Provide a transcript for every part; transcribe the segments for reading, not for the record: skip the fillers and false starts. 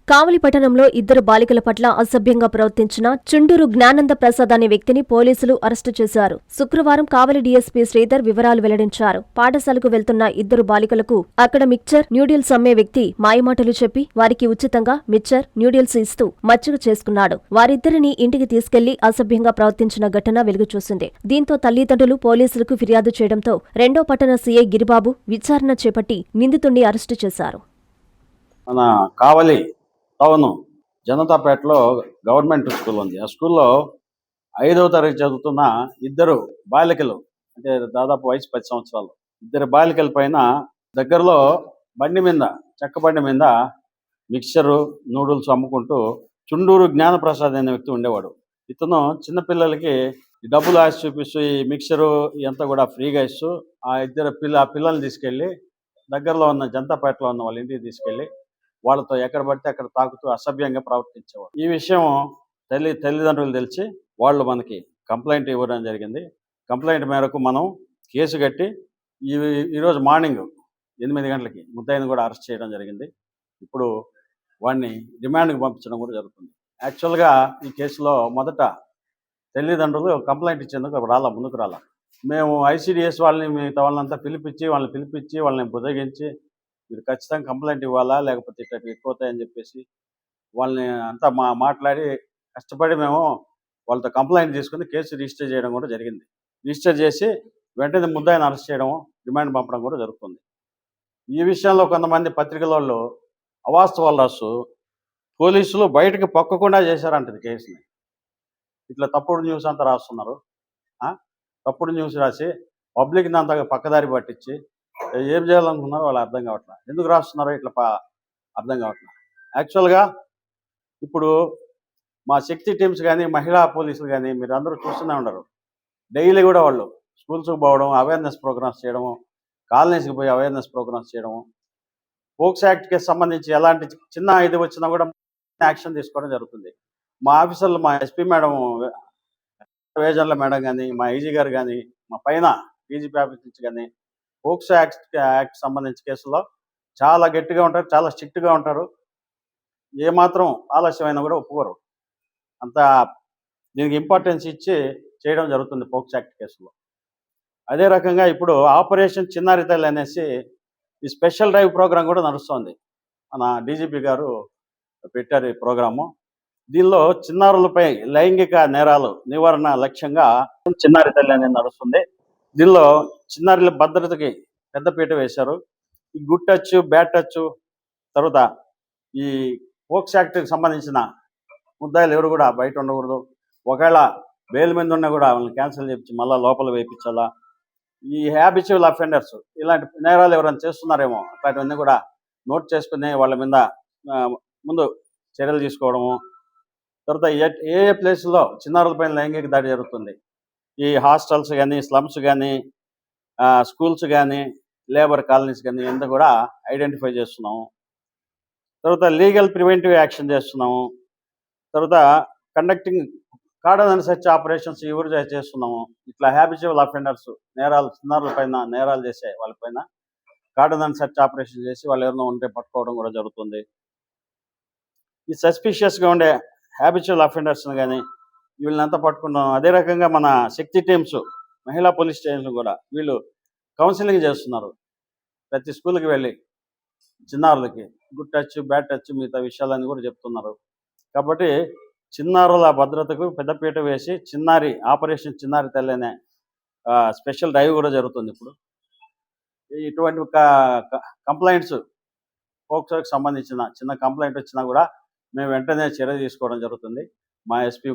కావలి పట్టణంలో ఇద్దరు బాలికల పట్ల అసభ్యంగా ప్రవర్తించిన చుండూరు జ్ఞానంద ప్రసాద్ అనే వ్యక్తిని పోలీసులు అరెస్టు చేశారు. శుక్రవారం కావలి డీఎస్పీ శ్రీధర్ వివరాలు వెల్లడించారు. పాఠశాలకు వెళ్తున్న ఇద్దరు బాలికలకు అక్కడ మిక్చర్, న్యూడిల్స్ అమ్మే వ్యక్తి మాయమాటలు చెప్పి వారికి ఉచితంగా మిక్చర్, న్యూడిల్స్ ఇస్తూ మచ్చిక చేసుకున్నాడు. వారిద్దరిని ఇంటికి తీసుకెళ్లి అసభ్యంగా ప్రవర్తించిన ఘటన వెలుగుచూసింది. దీంతో తల్లిదండ్రులు పోలీసులకు ఫిర్యాదు చేయడంతో రెండో పట్టణ సీఐ గిరిబాబు విచారణ చేపట్టి నిందితుడిని అరెస్టు చేశారు. మన కావలి టౌన్ జనతాపేటలో గవర్నమెంట్ స్కూల్ ఉంది. ఆ స్కూల్లో 5వ తరగతి చదువుతున్న ఇద్దరు బాలికలు, అంటే దాదాపు వయసు 10 సంవత్సరాలు, ఇద్దరు బాలికల పైన దగ్గరలో బండి మీద, చెక్క బండి మీద మిక్చరు, నూడిల్స్ అమ్ముకుంటూ చుండూరు జ్ఞానప్రసాద్ అనే వ్యక్తి ఉండేవాడు. ఇతను చిన్నపిల్లలకి డబ్బులు ఆశ చూపిస్తూ ఈ మిక్చరు ఇదంతా కూడా ఫ్రీగా ఇస్తూ ఆ ఇద్దరు పిల్లల్ని తీసుకెళ్ళి దగ్గరలో ఉన్న జనతాపేటలో ఉన్న వాళ్ళ ఇంటికి తీసుకెళ్ళి వాళ్ళతో ఎక్కడ పడితే అక్కడ తాకుతూ అసభ్యంగా ప్రవర్తించేవాడు. ఈ విషయం తల్లిదండ్రులు తెలిసి వాళ్ళు మనకి కంప్లైంట్ ఇవ్వడం జరిగింది. కంప్లైంట్ మేరకు మనం కేసు కట్టి ఈరోజు మార్నింగ్ 8 గంటలకి ముద్దాయిని కూడా అరెస్ట్ చేయడం జరిగింది. ఇప్పుడు వాడిని రిమాండ్కి పంపించడం కూడా జరుగుతుంది. యాక్చువల్గా ఈ కేసులో మొదట తల్లిదండ్రులు కంప్లైంట్ ఇచ్చేందుకు ముందుకు రాలా. మేము ఐసీడీఎస్ మిగతా వాళ్ళంతా పిలిపించి వాళ్ళని బుదగించి మీరు ఖచ్చితంగా కంప్లైంట్ ఇవ్వాలా, లేకపోతే ఇట్లా ఎక్కువతాయని చెప్పేసి వాళ్ళని అంతా మాట్లాడి కష్టపడి మేము వాళ్ళతో కంప్లైంట్ తీసుకుని కేసు రిజిస్టర్ చేయడం కూడా జరిగింది. రిజిస్టర్ చేసి వెంటనే ముద్దాయిని అరెస్ట్ చేయడం, రిమాండ్ పంపడం కూడా జరుగుతుంది. ఈ విషయంలో కొంతమంది పత్రికల వాళ్ళు అవాస్తవాలు రాస్తూ పోలీసులు బయటకు పొక్కకుండా చేశారంటది కేసుని. ఇట్లా తప్పుడు న్యూస్ అంతా రాస్తున్నారు. తప్పుడు న్యూస్ రాసి పబ్లిక్ని అంతా పక్కదారి పట్టించి ఏం చేయాలనుకున్నారో వాళ్ళు అర్థం కావట్లేదు. ఎందుకు రాస్తున్నారో ఇట్లా అర్థం కావట్లేదు. యాక్చువల్గా ఇప్పుడు మా శక్తి టీమ్స్ కానీ, మహిళా పోలీసులు కానీ మీరు అందరూ చూస్తూనే ఉండరు. డైలీ కూడా వాళ్ళు స్కూల్స్కి పోవడం, అవేర్నెస్ ప్రోగ్రామ్స్ చేయడము, కాలనీస్కి పోయి అవేర్నెస్ ప్రోగ్రామ్స్ చేయడము, పోక్స్ యాక్ట్కి సంబంధించి ఎలాంటి చిన్న ఇది వచ్చినా కూడా యాక్షన్ తీసుకోవడం జరుగుతుంది. మా ఆఫీసర్లు, మా ఎస్పీ మేడం, వేజన్ల మేడం కానీ, మా ఐజీ గారు కానీ, మా పైన డీజీపీ ఆఫీస్ నుంచి కానీ పోక్సో యాక్ట్ సంబంధించిన కేసుల్లో చాలా గట్టిగా ఉంటారు, చాలా స్ట్రిక్ట్గా ఉంటారు. ఏమాత్రం ఆలస్యమైనా కూడా ఒప్పుకోరు. అంత దీనికి ఇంపార్టెన్స్ ఇచ్చి చేయడం జరుగుతుంది పోక్సో యాక్ట్ కేసులో. అదే రకంగా ఇప్పుడు ఆపరేషన్ చిన్నారి తల్లి అనేసి ఈ స్పెషల్ డ్రైవ్ ప్రోగ్రాం కూడా నడుస్తుంది. మన డీజీపీ గారు పెట్టారు ఈ ప్రోగ్రాము. దీనిలో చిన్నారులపై లైంగిక నేరాలు నివారణ లక్ష్యంగా చిన్నారి తల్లి అనేది నడుస్తుంది. దీనిలో చిన్నారుల భద్రతకి పెద్దపీట వేశారు. ఈ గుడ్ టచ్, బ్యాడ్ టచ్, తర్వాత ఈ పోక్స్ యాక్ట్కి సంబంధించిన ముద్దాయిలు ఎవరు కూడా బయట ఉండకూడదు. ఒకవేళ బెయిల్ మీద ఉన్నా కూడా వాళ్ళని క్యాన్సిల్ చేయించి మళ్ళీ లోపల వేయించాలా. ఈ హ్యాబిచువల్ అఫెండర్స్ ఇలాంటి నేరాలు ఎవరైనా చేస్తున్నారేమో అట్లాంటివన్నీ కూడా నోట్ చేసుకుని వాళ్ళ మీద ముందు చర్యలు తీసుకోవడము. తర్వాత ఏ ప్లేసుల్లో చిన్నారులపైన లైంగిక దాడి జరుగుతుంది, ఈ హాస్టల్స్ కానీ, స్లమ్స్ కానీ, స్కూల్స్ కానీ, లేబర్ కాలనీస్ కానీ ఎంత కూడా ఐడెంటిఫై చేస్తున్నాము. తర్వాత లీగల్ ప్రివెంటివ్ యాక్షన్ చేస్తున్నాము. తర్వాత conducting cordon and search operations ఎవరు చేస్తున్నాము. ఇట్లా హ్యాబిచువల్ అఫెండర్స్ నేరాలు, చిన్నారులపైన నేరాలు చేసే వాళ్ళపైన కార్డన్ అండ్ సెర్చ్ ఆపరేషన్ చేసి వాళ్ళు ఎవరైనా ఉంటే పట్టుకోవడం కూడా జరుగుతుంది. ఈ సస్పిషియస్గా ఉండే హ్యాబిచువల్ అఫెండర్స్ని కానీ వీళ్ళనంతా పట్టుకుంటాం. అదే రకంగా మన శక్తి టీమ్స్, మహిళా పోలీస్ స్టేషన్లు కూడా వీళ్ళు కౌన్సిలింగ్ చేస్తున్నారు. ప్రతి స్కూల్కి వెళ్ళి చిన్నారులకి గుడ్ టచ్, బ్యాడ్ టచ్, మిగతా విషయాలన్నీ కూడా చెప్తున్నారు. కాబట్టి చిన్నారుల భద్రతకు పెద్దపీట వేసి ఆపరేషన్ చిన్నారి తల్లి అనే స్పెషల్ డ్రైవ్ కూడా జరుగుతుంది. ఇప్పుడు ఇటువంటి కంప్లైంట్స్, పోక్సోకి సంబంధించిన చిన్న కంప్లైంట్ వచ్చినా కూడా మేము వెంటనే చర్య తీసుకోవడం జరుగుతుంది. మా ఎస్పీ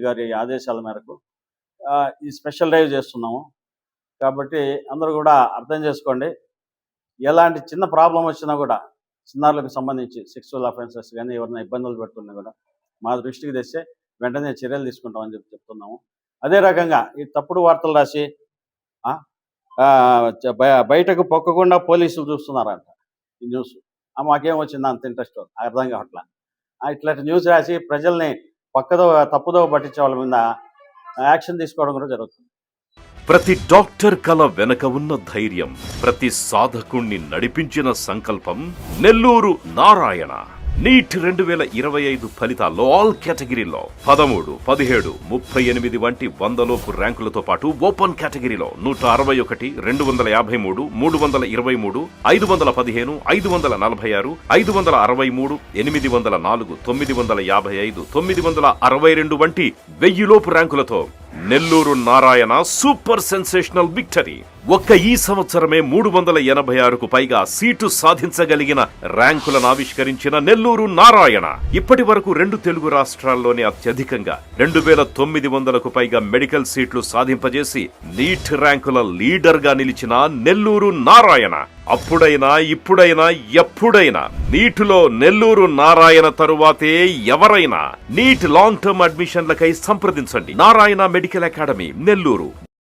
గారి ఆదేశాల మేరకు ఈ స్పెషల్ డ్రైవ్ చేస్తున్నాము. కాబట్టి అందరూ కూడా అర్థం చేసుకోండి. ఎలాంటి చిన్న ప్రాబ్లం వచ్చినా కూడా చిన్నారులకు సంబంధించి సెక్సువల్ అఫెన్సెస్ కానీ ఎవరైనా ఇబ్బందులు పెడుతున్నా కూడా మా దృష్టికి తెస్తే వెంటనే చర్యలు తీసుకుంటామని చెప్తున్నాము. అదే రకంగా ఈ తప్పుడు వార్తలు రాసి బయటకు పొక్కకుండా పోలీసులు చూస్తున్నారంట ఈ న్యూస్. మాకేం వచ్చింది అంత ఇంట్రెస్ట్ అర్థం కావట్లా. ఇట్లాంటి న్యూస్ రాసి ప్రజల్ని తప్పుదో పట్టించే వాళ్ళ మీద యాక్షన్ తీసుకోవడం కూడా జరుగుతుంది. ప్రతి డాక్టర్ కల వెనక ఉన్న ధైర్యం, ప్రతి సాధకుణ్ణి నడిపించిన సంకల్పం నెల్లూరు నారాయణ. నీట్ 2025 ఫలితాల్లో ఆల్ కేటగిరీలో 13, 17, 38 వంటి 100లోపు ర్యాంకులతో పాటు ఓపెన్ కేటగిరీలో 161, 253, 323, 515, 546, 563, 804, 955, 962 వంటి 1000లోపు ర్యాంకులతో Nellore Narayana super sensational victory. ఒక్క ఈ సంవత్సరమే 386కు పైగా సీటు సాధించగలిగిన ర్యాంకులను ఆవిష్కరించిన నెల్లూరు నారాయణ ఇప్పటి వరకు 2 తెలుగు రాష్ట్రాల్లోనే అత్యధికంగా 2900కు పైగా మెడికల్ సీట్లు సాధింపజేసి నీట్ ర్యాంకుల లీడర్ గా నిలిచిన నెల్లూరు నారాయణ అప్పుడైనా ఇప్పుడైనా ఎప్పుడైనా నీటిలో నెల్లూరు నారాయణ తరువాతే ఎవరైనా. నీట్ లాంగ్ టర్మ్ అడ్మిషన్లకై సంప్రదించండి. Narayana medical academy, Nellore.